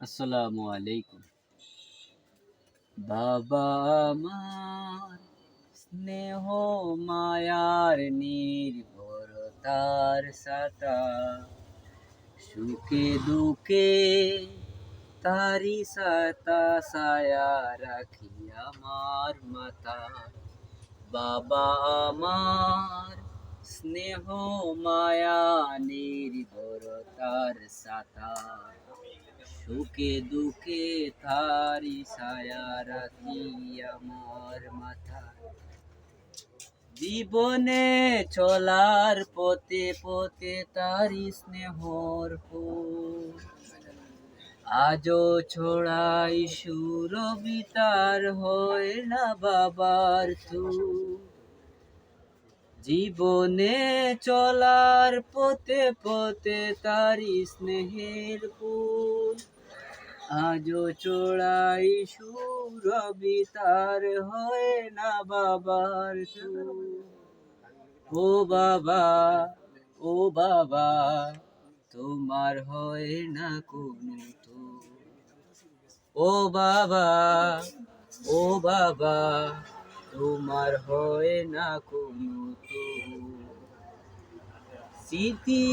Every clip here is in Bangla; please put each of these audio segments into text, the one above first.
আসসালামু আলাইকুম। বাবা আমার স্নেহ মায়ার নির্ভরতার সাতা, সুখে দুঃখে তারি সাতা ছায়া রাখি আমার মাতা। বাবা আমার স্নেহ মায়া নির্ভরতার সাতা, সুখে দুঃখে তারি ছায়া রাখি আমার মাথায়। জীবনে চলার পথে পথে তারি স্নেহর ফুল, আজও ছড়াই সুরবিতার হয় না বাবার তুল। জীবনে চলার পথে পথে তারি স্নেহের ফুল, আজও চড়াই সুরবিতার হয় না বাবার তুল। ও বাবা, ও বাবা, তোমার হয় না কোনো তুল। ও বাবা, ও বাবা, তোমার হয় না কোনো তুল। স্মৃতি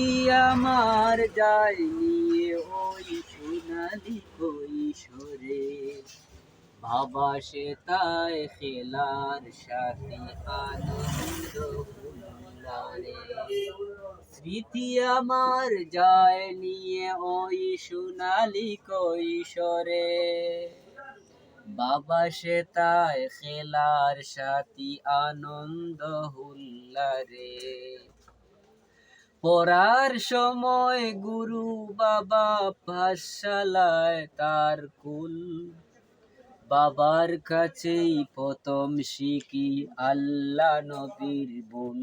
আমার যায় নিয়ে ওই সোনালি কৈশোরে, বাবা সে তাই খেলার সাথে আনন্দ উল্লারে। স্মৃতি আমার যায় নিয়ে ওই সোনালি কৈশোরে, বাবা সে তাই খেলার সাথী আনন্দ হুল্লারে। পড়ার সময় গুরু বাবা পাঠশালায় তার কুল, বাবার কাছেই প্রথম শিখি আল্লাহ নবীর গুণ।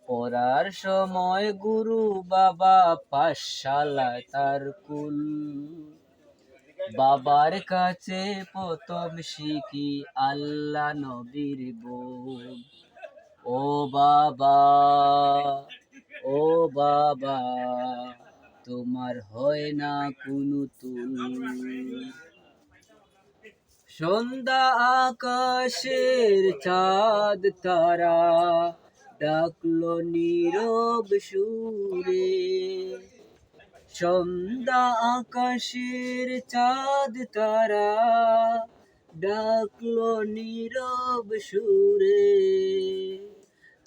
পড়ার সময় গুরু বাবা পাঠশালায় তার কুল, বাবার কাছে প্রথম শিখি আল্লাহ নবীর গুণ। ও বাবা, ও বাবা, তোমার হয় না কোনো তুল। সন্ধ্যা আকাশের চাঁদ তারা ডাকলো নীরব সুরে। সন্ধ্যা আকাশের চাঁদ তারা ডাকলো নীরব সুরে।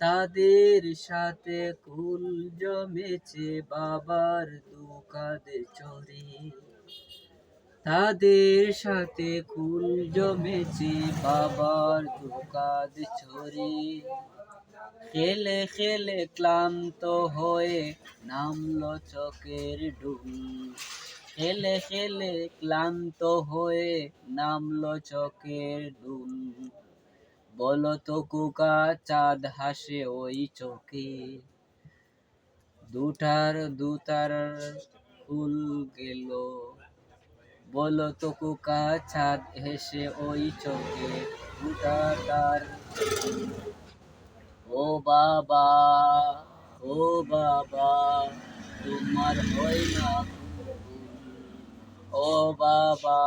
তাদের সাথে কুল জমেছে বাবার দুকাদে চরে। তাদের সাথে কুল জমেছে বাবার দুকাদ ছড়ে। খেলে খেলে ক্লান্ত হয়ে নামলো চোখের ঢুল। খেলে খেলে ক্লান্ত হয়ে নামলো চোখের ঢুল। বলো তো কুকা চাঁদ হাসে ওই চোখে, দুটার ফুল গেল। বলো তো কুকা চাঁদ হেসে ওই চোখে দুটার। ও বাবা, ও বাবা, তোমার হয় না কুল। ও বাবা,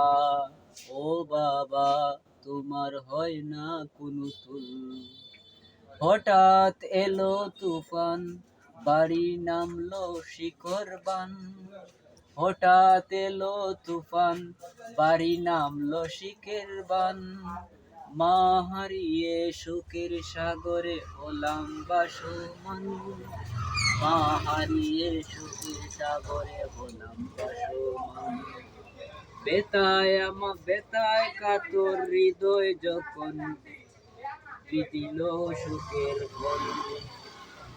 ও বাবা, তোমার হয় না কোনো তুল। হঠাৎ এলো তুফান, বাড়ি নামলো শিকর বান। হঠাৎ এলো তুফান, বাড়ি নামলো শিকের বান। মা হারিয়ে সুখের সাগরে হলাম ভাসমান। মা হারিয়ে সুখের সাগরে হলাম ভাসমান। বেতায় কাতর হৃদয় যখন বিদিল সুখের ঘন।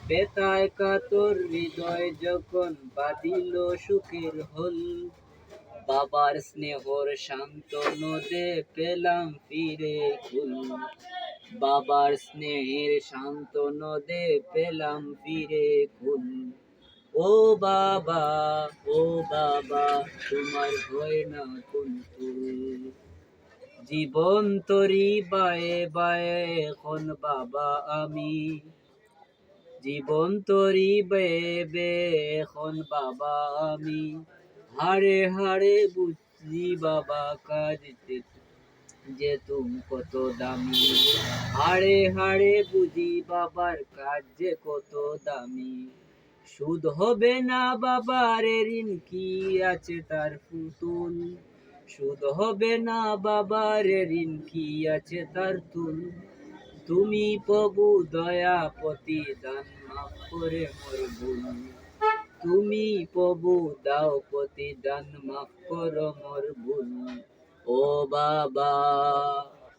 বেতায় কাতর হৃদয় যখন বাঁধিল সুখের হল। বাবার স্নেহর শান্ত নদে পেলাম ফিরে কুল। বাবার স্নেহের শান্ত নদে পেলাম ফিরে কুল। ও বাবা, ও বাবা, তোমার হয় না কোন তুল। জীবন তরি বায়ে বায়ে এখন বাবা আমি। জীবন তরি বেয়ে বেয়ে এখন বাবা আমি। হাড়ে হাড়ে বুঝি বাবা কাজ যে তুমি কত দামি, হাড়ে হাড়ে বুঝি বাবার কাজ যে কত দামি। সুদ হবে না বাবার ঋণ কি আছে তার পুতুল, সুদ হবে না বাবার ঋণ কি আছে তার তুল। তুমি প্রভু দয়া প্রতিদান মাফ করে মোর ভুল, তুমি প্রভু দাও প্রতিদান মাফ করো মোর ভুল। ও বাবা,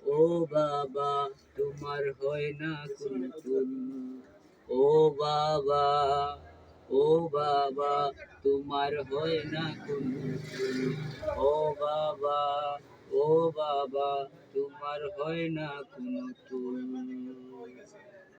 ও বাবা, তোমার হয় না কোন তুল। ও বাবা, ও বাবা, তোমার হয় না কোন তুল। ও বাবা, ও বাবা, তোমার হয় না কোন তুল।